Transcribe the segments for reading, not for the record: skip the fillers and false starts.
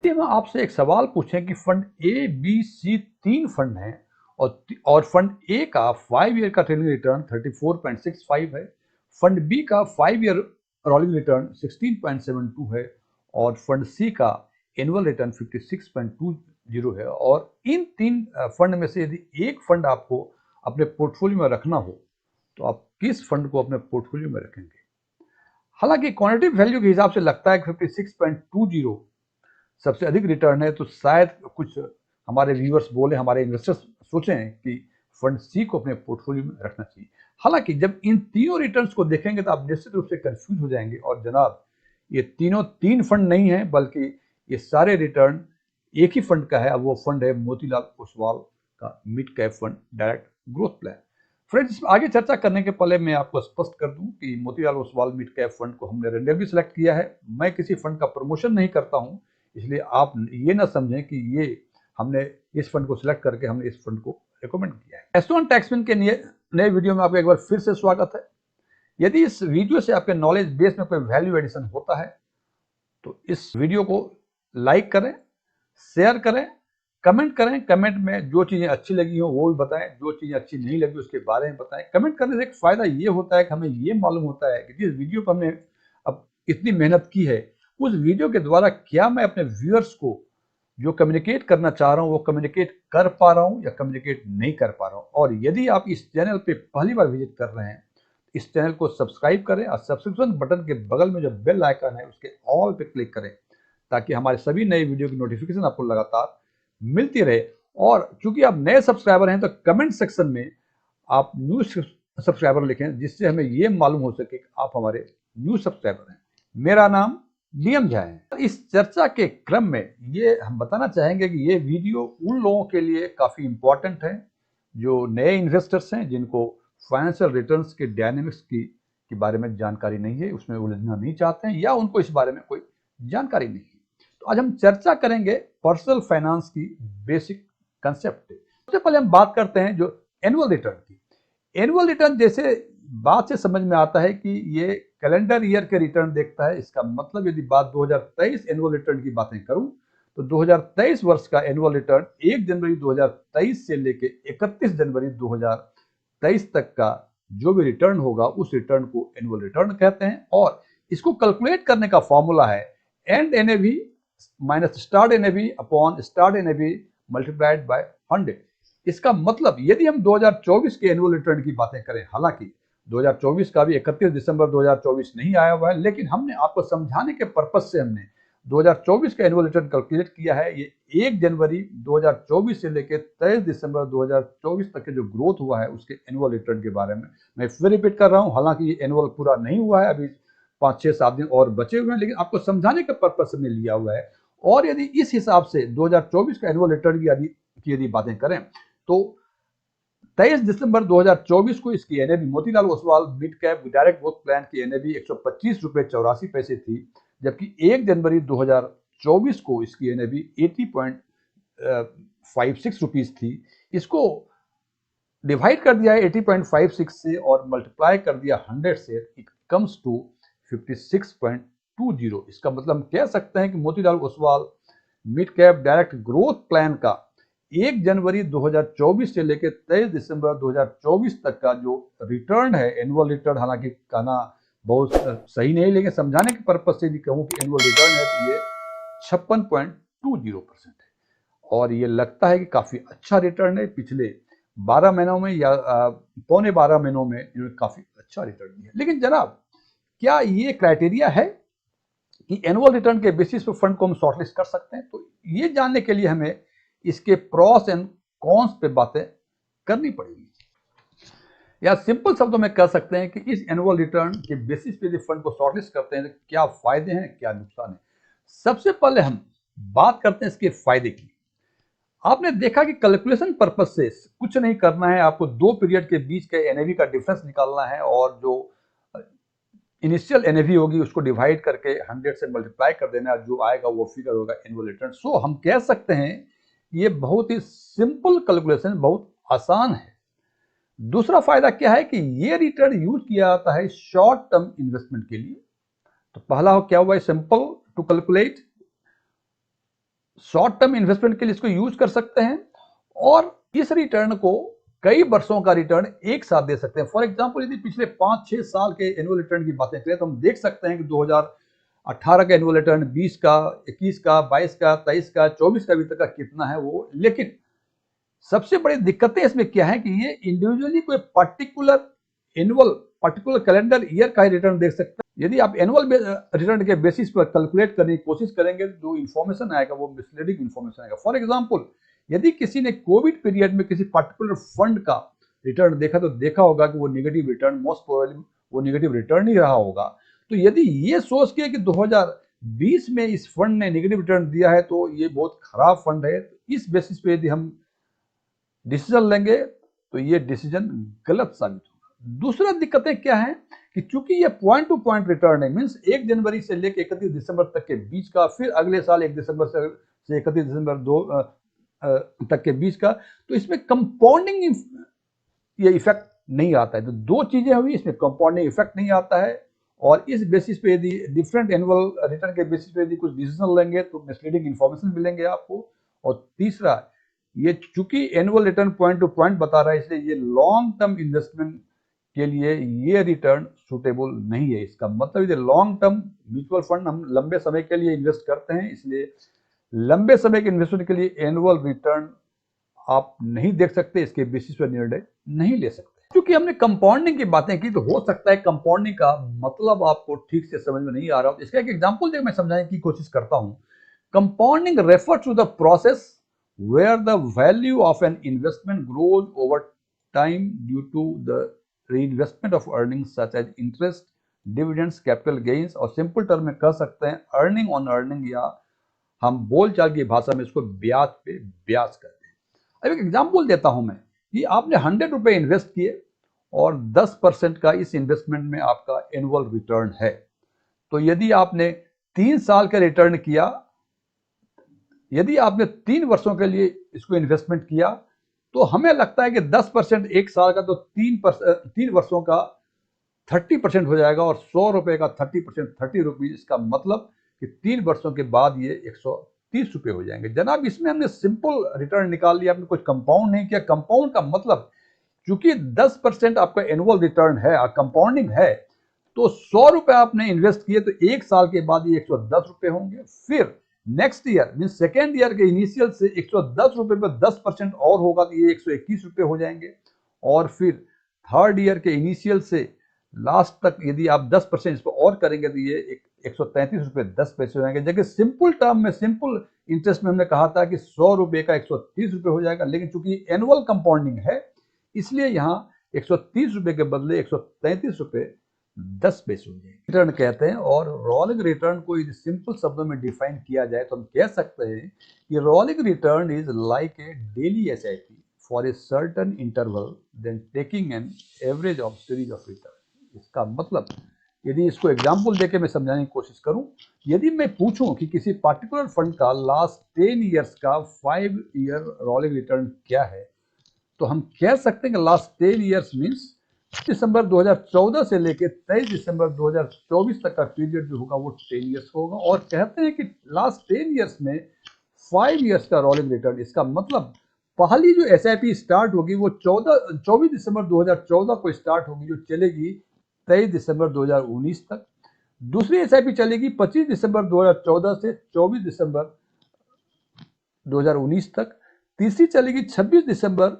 यदि हम आपसे एक सवाल पूछें कि fund A B C 3 fund हैं और फंड ए का 5 ईयर का ट्रेलिंग रिटर्न 34.65 है, फंड बी का 5 ईयर रोलिंग रिटर्न 16.72 है और फंड सी का एनुअल रिटर्न 56.20 है, और इन 3 फंड में से यदि एक फंड आपको अपने पोर्टफोलियो में रखना हो तो आप किस फंड को अपने पोर्टफोलियो में रखेंगे? हालांकि क्वांटिटेटिव वैल्यू के हिसाब से लगता है कि 56.20 सबसे अधिक रिटर्न है, तो शायद कुछ हमारे व्यूअर्स बोले, हमारे इन्वेस्टर्स सोचें कि फंड सी को अपने पोर्टफोलियो में रखना चाहिए। हालांकि जब इन तीनों रिटर्न्स को देखेंगे तो आप निश्चित रूप से कंफ्यूज हो जाएंगे, और जनाब ये तीनों 3 फंड नहीं है, बल्कि ये सारे रिटर्न एक ही फंड का है। अब वो फंड है मोतीलाल ओसवाल का mid cap fund direct growth plan. Friends, आगे चर्चा करने के पहले मैं आपको स्पष्ट कर दूं कि Motilal Oswal mid cap fund को हमने रेंडमली सेलेक्ट किया है। मैं किसी फंड का प्रमोशन नहीं करता हूं, इसलिए आप ये ना समझें कि ये हमने इस फंड को सिलेक्ट करके हमने इस फंड को रिकमेंड किया है। एस्टोन टैक्समैन के नए वीडियो में आपका एक बार फिर से स्वागत है। यदि इस वीडियो से आपके नॉलेज बेस में कोई वैल्यू एडिशन होता है तो इस वीडियो को लाइक करें, शेयर करें, कमेंट करें। कमेंट में जो चीजें अच्छी लगी हो वो भी बताएं, जो चीजें अच्छी नहीं लगी उसके बारे में बताएं। कमेंट करने से एक फायदा ये होता है कि हमें ये मालूम होता है कि जिस वीडियो पर हमने अब इतनी मेहनत की है उस वीडियो के द्वारा क्या मैं अपने व्यूअर्स को जो कम्युनिकेट करना चाह रहा हूं वो कम्युनिकेट कर पा रहा हूं या कम्युनिकेट नहीं कर पा रहा हूं। और यदि आप इस चैनल पे पहली बार विजिट कर रहे हैं, इस चैनल को सब्सक्राइब करें और सब्सक्रिप्शन बटन के बगल में जो बेल आइकन है उसके ऑल पे क्लिक करें, ताकि हमारे सभी नए वीडियो की नोटिफिकेशन आपको लगातार मिलती रहे। और चूंकि आप नए सब्सक्राइबर हैं तो कमेंट सेक्शन में आप न्यू सब्सक्राइबर लिखें, जिससे हमें ये मालूम हो सके कि आप हमारे न्यू सब्सक्राइबर हैं। मेरा नाम डीएम झा है। इस चर्चा के क्रम में ये हम बताना चाहेंगे कि ये वीडियो उन लोगों के लिए काफी इंपॉर्टेंट है जो नए इन्वेस्टर्स हैं, जिनको फाइनेंशियल रिटर्न्स के डायनेमिक्स के बारे में जानकारी नहीं है, उसमें उलझना नहीं चाहते हैं, या उनको इस बारे में कोई जानकारी नहीं है। तो आज हम चर्चा करेंगे पर्सनल फाइनेंस की बेसिक कंसेप्ट। सबसे पहले हम बात करते हैं जो एनुअल रिटर्न की। एनुअल रिटर्न जैसे बात से समझ में आता है कि ये कैलेंडर ईयर के रिटर्न देखता है। इसका मतलब यदि बात 2023 एनुअल रिटर्न की बातें करूं तो 2023 वर्ष का एनुअल रिटर्न 1 जनवरी 2023 से लेकर 31 जनवरी 2023 तक का जो भी रिटर्न होगा उस रिटर्न को एनुअल रिटर्न कहते हैं। और इसको कैलकुलेट करने का फॉर्मूला है and NAV minus start NAV upon start NAV multiplied by 100। इसका मतलब यदि हम 2024 के एनुअल रिटर्न की बातें करें, हालांकि 2024 का भी 31 दिसंबर 2024 नहीं आया हुआ है, लेकिन हमने आपको समझाने के पर्पज से हमने 2024 का एनुअल रिटर्न कैलकुलेट किया है। ये 1 जनवरी 2024 से लेकर 23 दिसंबर 2024 तक के जो ग्रोथ हुआ है उसके एनुअल रिटर्न के बारे में मैं फिर रिपीट कर रहा हूं। हालांकि ये एनुअल पूरा नहीं हुआ है, अभी 5-6-7 दिन और बचे हुए हैं, लेकिन आपको समझाने के पर्पज से हमने लिया हुआ है। और यदि इस हिसाब से 2024 का एनुअल रिटर्न की यदि बातें करें तो 23 दिसंबर 2024 को इसकी NAV Motilal Oswal mid cap direct growth plan की एनएवी 125 रुपए 84 पैसे थी, जबकि 1 जनवरी 2024 को इसकी एनएवी 80.56 रुपीज थी। इसको डिवाइड कर दिया है 80.56 से और मल्टीप्लाई कर दिया 100 से, इट कम्स टू 56.20। इसका मतलब हम कह सकते हैं कि Motilal Oswal mid cap direct growth plan का 1 जनवरी 2024 से लेकर 23 दिसंबर 2024 तक का जो रिटर्न है एनुअल रिटर्न, हालांकि कहना बहुत सही नहीं, लेकिन समझाने के पर्पज से भी कहूं कि एनुअल रिटर्न है तो ये 56.20% है। और ये लगता है कि काफी अच्छा रिटर्न है। पिछले 12 महीनों में या पौने 12 महीनों में इन्होंने काफी अच्छा रिटर्न दिया। लेकिन जनाब, क्या ये क्राइटेरिया है कि एनुअल रिटर्न के बेसिस पर फंड को हम शॉर्टलिस्ट कर सकते हैं? तो ये जानने के लिए हमें इसके प्रॉस एंड कॉन्स पे बातें करनी पड़ेगी। या सिंपल शब्दों में कह सकते हैं कि इस एनुअल रिटर्न के बेसिस पे यदि फंड को शॉर्टलिस्ट करते हैं तो क्या फायदे हैं, क्या नुकसान है। सबसे पहले हम बात करते हैं इसके फायदे की। आपने देखा कि कैलकुलेशन पर्पज से कुछ नहीं करना है, आपको 2 पीरियड के बीच के एनएवी का डिफरेंस निकालना है और जो इनिशियल एनएवी होगी उसको डिवाइड करके 100 से मल्टीप्लाई कर देना, जो आएगा वो फिगर होगा एनुअल रिटर्न। सो हम कह सकते हैं ये बहुत ही सिंपल कैलकुलेशन, बहुत आसान है। दूसरा फायदा क्या है कि ये रिटर्न यूज किया जाता है शॉर्ट टर्म इन्वेस्टमेंट के लिए। तो पहला क्या हुआ, simple to calculate, short term investment के लिए इसको यूज कर सकते हैं और इस रिटर्न को कई वर्षों का रिटर्न एक साथ दे सकते हैं। फॉर एग्जांपल यदि पिछले 5-6 साल के एनुअल रिटर्न की बातें करें तो हम देख सकते हैं कि 2018 का एनुअल रिटर्न 20 का, 21 का, 22 का, 23 का, 24 का अभी तक का कितना है वो। लेकिन सबसे बड़ी दिक्कतें इसमें क्या है कि ये इंडिविजुअली कोई पर्टिकुलर कैलेंडर ईयर का ही रिटर्न देख सकते हैं। यदि आप एनुअल रिटर्न के बेसिस पर कैलकुलेट करने की कोशिश करेंगे तो जो इन्फॉर्मेशन आएगा वो मिसलीडिंग इन्फॉर्मेशन आएगा। फॉर एग्जाम्पल यदि किसी ने कोविड पीरियड में किसी पर्टिकुलर फंड का रिटर्न देखा तो देखा होगा कि वो नेगेटिव रिटर्न, मोस्ट प्रोबेबली वो नेगेटिव रिटर्न ही रहा होगा। तो यदि ये सोच के कि 2020 में इस फंड ने नेगेटिव रिटर्न दिया है तो ये बहुत खराब फंड है, तो इस बेसिस पे यदि हम डिसीजन लेंगे तो ये डिसीजन गलत साबित होगा। दूसरा दिक्कतें क्या है कि चूंकि ये पॉइंट टू पॉइंट रिटर्न है, मींस 1 जनवरी से लेकर 31 दिसंबर तक के बीच का, फिर अगले साल 1 दिसंबर से 31 दिसंबर तक के बीच का, तो इसमें कंपाउंडिंग ये इफेक्ट नहीं आता है। तो दो चीजें हुई, इसमें कंपाउंडिंग इफेक्ट नहीं आता है और इस बेसिस पे यदि डिफरेंट एनुअल रिटर्न के बेसिस पे यदि कुछ डिसीजन लेंगे तो मिसलीडिंग इन्फॉर्मेशन मिलेंगे आपको। और तीसरा, ये चूंकि annual return point two point बता रहा है इसलिए ये लॉन्ग टर्म इन्वेस्टमेंट के लिए ये रिटर्न सुटेबल नहीं है। इसका मतलब यदि लॉन्ग टर्म म्यूचुअल फंड हम लंबे समय के लिए इन्वेस्ट करते हैं, इसलिए लंबे समय के इन्वेस्टमेंट के लिए एनुअल रिटर्न आप नहीं देख सकते, इसके बेसिस पर निर्णय नहीं ले सकते। क्योंकि हमने कंपाउंडिंग की बातें की तो हो सकता है कंपाउंडिंग का मतलब आपको ठीक से समझ में नहीं आ रहा हो। इसका एक एग्जांपल देकर मैं समझाने की कोशिश करता हूं। Compounding refer to the process where the value of an investment grows over time due to the reinvestment of earnings such as interest, dividends, capital gains, और सिंपल टर्म में कह सकते हैं अर्निंग ऑन अर्निंग, या हम बोलचाल की भाषा में इसको ब्याज पे ब्याज कहते हैं। अब एक एग्जांपल देता हूं मैं कि आपने 100 रुपए इन्वेस्ट किए और 10% का इस इन्वेस्टमेंट में आपका एनुअल रिटर्न है। तो यदि आपने 3 साल का रिटर्न किया, यदि आपने 3 वर्षों के लिए इसको इन्वेस्टमेंट किया तो हमें लगता है कि 10% एक साल का तो 3 वर्षों का 30% हो जाएगा और 100 रुपए का 30%, 30 रुपीज, इसका मतलब कि 3 वर्षों के बाद ये 130 रुपए हो जाएंगे। जनाब इसमें हमने सिंपल रिटर्न निकाल लिया, आपने कुछ कंपाउंड नहीं किया। कंपाउंड का मतलब चूंकि 10% आपका एनुअल रिटर्न है, कंपाउंडिंग है, तो 100 रुपए आपने इन्वेस्ट किए तो एक साल के बाद ये 110 रुपए होंगे। फिर next year mean second year के इनिशियल से 110 रुपए पर 10% और होगा तो ये 121 रुपए हो जाएंगे। और फिर थर्ड ईयर के इनिशियल से लास्ट तक यदि आप 10% इस पर और करेंगे तो ये 133 रुपए 10 पैसे हो जाएंगे। जबकि सिंपल टर्म में, सिंपल इंटरेस्ट में हमने कहा था कि 100 रुपए का 130 रुपए हो जाएगा, लेकिन चूंकि एनुअल कंपाउंडिंग है इसलिए यहाँ 130 रुपए के बदले 133 रुपए 10 पैसे हो जाएंगे। रिटर्न कहते हैं, और रोलिंग रिटर्न को यदि सिंपल शब्दों में डिफाइन किया जाए तो हम कह सकते हैं कि rolling return is like a daily SIP for a certain interval then taking an average of series of return. इसका मतलब यदि इसको एग्जांपल देके मैं समझाने की कोशिश करूं, यदि मैं पूछूं कि किसी पर्टिकुलर फंड का लास्ट 10 ईयर्स का 5 ईयर रोलिंग रिटर्न क्या है, तो हम कह सकते हैं कि लास्ट 10 ईयर्स मीन्स दिसंबर 2014 से लेकर 23 दिसंबर 2024 तक का पीरियड जो होगा वो 10 ईयर्स का होगा। और कहते हैं कि लास्ट 10 ईयर्स में 5 ईयर्स का रोलिंग रिटर्न, इसका मतलब पहली जो एसआईपी स्टार्ट होगी वो 24 दिसंबर 2014 को स्टार्ट होगी, जो चलेगी 23 दिसंबर 2019 तक। दूसरी एसआईपी चलेगी 25 दिसंबर 2014 से 24 दिसंबर 2019 तक। तीसरी चलेगी 26 दिसंबर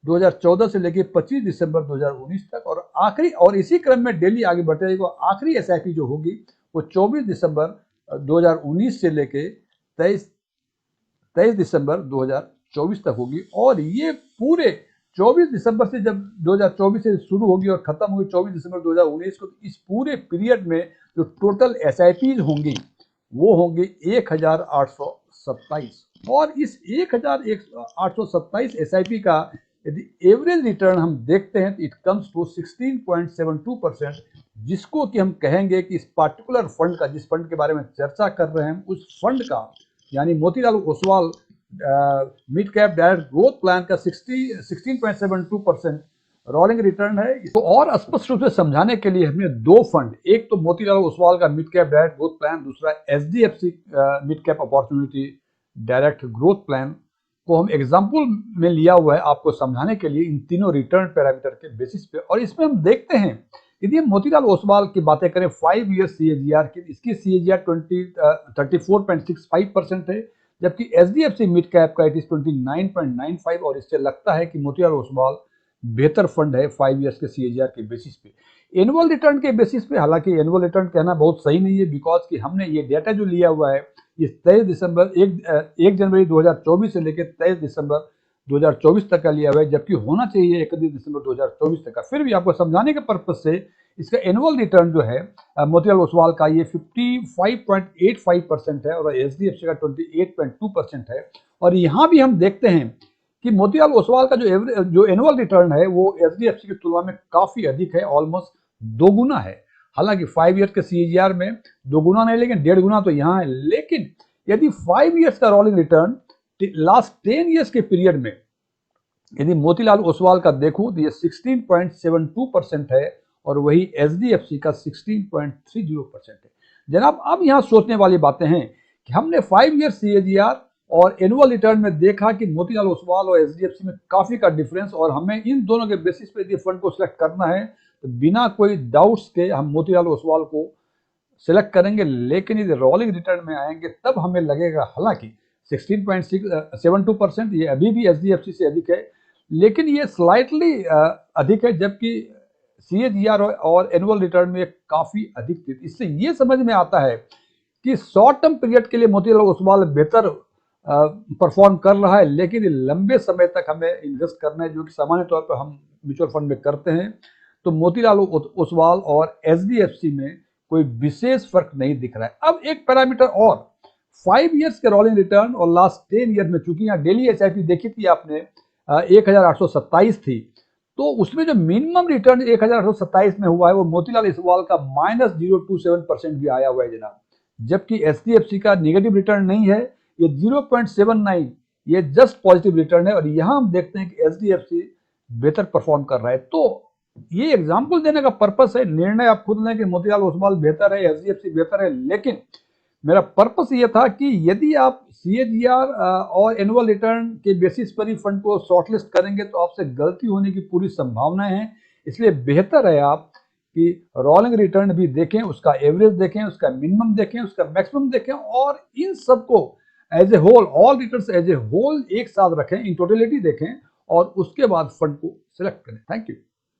2014 से लेकर 25 दिसंबर 2019 तक। और आखिरी, और इसी क्रम में डेली आगे बढ़ते रहेगा। आखिरी एसआईपी जो होगी वो 24 दिसंबर 2019 से लेकर 23 दिसंबर 2024 तक होगी। और ये पूरे 24 दिसंबर से जब 2024 से शुरू होगी और खत्म होगी 24 दिसंबर 2019 को, तो इस पूरे पीरियड में जो टोटल एसआईपी होंगी वो होंगी 1827। और इस 1827 एसआईपी का यदि एवरेज रिटर्न हम देखते हैं तो इट कम्स टू 16.72%, जिसको कि हम कहेंगे कि इस पर्टिकुलर फंड का, जिस फंड के बारे में चर्चा कर रहे हैं उस फंड का, यानी Motilal Oswal mid cap direct growth plan का 16.72% रोलिंग रिटर्न है। तो और स्पष्ट रूप से समझाने के लिए हमने दो फंड, एक तो मोतीलाल ओसवाल का mid cap direct growth plan, दूसरा HDFC mid cap opportunity direct growth plan को हम एग्जाम्पल में लिया हुआ है आपको समझाने के लिए इन तीनों रिटर्न पैरामीटर के बेसिस पे। और इसमें हम देखते हैं, यदि हम मोतीलाल ओसवाल की बातें करें 5 ईयर CAGR की, इसकी CAGR 34.65% है, जबकि HDFC मिड कैप का इट इज 29.95, और इससे लगता है कि मोतीलाल ओसवाल बेहतर फंड है 5 ईयर्स के CAGR के बेसिस पे। एनुअल रिटर्न के बेसिस पे, हालांकि एनुअल रिटर्न कहना बहुत सही नहीं है, बिकॉज कि हमने ये डेटा जो लिया हुआ है ये 1 जनवरी 2024 से लेकर 23 दिसंबर 2024 तक का लिया हुआ है, जबकि होना चाहिए 31 दिसंबर 2024 तक का। फिर भी आपको समझाने के पर्पज से इसका एनुअल रिटर्न जो है मोतीलाल ओसवाल का ये 55.85% है और HDFC का 28.2% है। और यहाँ भी हम देखते हैं कि मोतीलाल ओसवाल का जो एनुअल रिटर्न है वो HDFC की तुलना में काफी अधिक है, ऑलमोस्ट 2 गुना है। हालांकि 5 ईयर के CAGR में 2 गुना नहीं, लेकिन 1.5 गुना तो यहाँ है। लेकिन यदि 5 ईयर्स का रोलिंग रिटर्न लास्ट 10 ईयर्स के पीरियड में यदि मोतीलाल ओसवाल का देखूं तो ये 16.72% है और वही HDFC का 16.30% है। जनाब, अब यहाँ सोचने वाली बातें हैं कि हमने 5 ईयर CAGR और एनुअल रिटर्न में देखा कि मोतीलाल ओसवाल और HDFC में काफी का डिफरेंस, और हमें इन दोनों के बेसिस पे यदि फंड को सिलेक्ट करना है तो बिना कोई डाउट्स के हम मोतीलाल ओसवाल को सिलेक्ट करेंगे। लेकिन यदि रोलिंग रिटर्न में आएंगे तब हमें लगेगा, हालांकि 16.72% ये अभी भी HDFC से अधिक है, लेकिन ये स्लाइटली अधिक है, जबकि CAGR और एनुअल रिटर्न में काफी अधिक थी। इससे ये समझ में आता है कि शॉर्ट टर्म पीरियड के लिए मोतीलाल ओसवाल बेहतर परफॉर्म कर रहा है, लेकिन लंबे समय तक हमें इन्वेस्ट करना है, जो कि सामान्य तौर पर हम म्यूचुअल फंड में करते हैं। तो मोतीलाल ओसवाल और HDFC में कोई विशेष फर्क नहीं दिख रहा है। अब एक पैरामीटर और, 5 ईयर्स के रोलिंग रिटर्न और लास्ट 10 ईयर में, चूंकि यहाँ डेली SIP देखी थी आपने 1827 थी, तो उसमें जो मिनिमम रिटर्न 1827 में हुआ है वो मोतीलाल ओसवाल का -0.27% भी आया हुआ है जनाब, जबकि HDFC का निगेटिव रिटर्न नहीं है, ये 0.79, ये जस्ट पॉजिटिव रिटर्न है। और यहां हम देखते हैं कि HDFC बेहतर परफॉर्म कर रहा है। तो ये एग्जाम्पल देने का पर्पस है, निर्णय आप खुद लें कि मोतीलाल ओसवाल बेहतर है, HDFC बेहतर है, लेकिन मेरा पर्पस ये था कि यदि आप CAGR और एनुअल रिटर्न के बेसिस पर ही फंड को शॉर्टलिस्ट करेंगे तो आपसे गलती होने की पूरी संभावनाएं हैं। इसलिए बेहतर है आप कि रोलिंग रिटर्न भी देखें, उसका एवरेज देखें, उसका मिनिमम देखें, उसका मैक्सिमम देखें, और इन सबको as a whole, all returns as a whole एक साथ रखें, इन टोटलिटी देखें और उसके बाद फंड को सिलेक्ट करें। Thank you.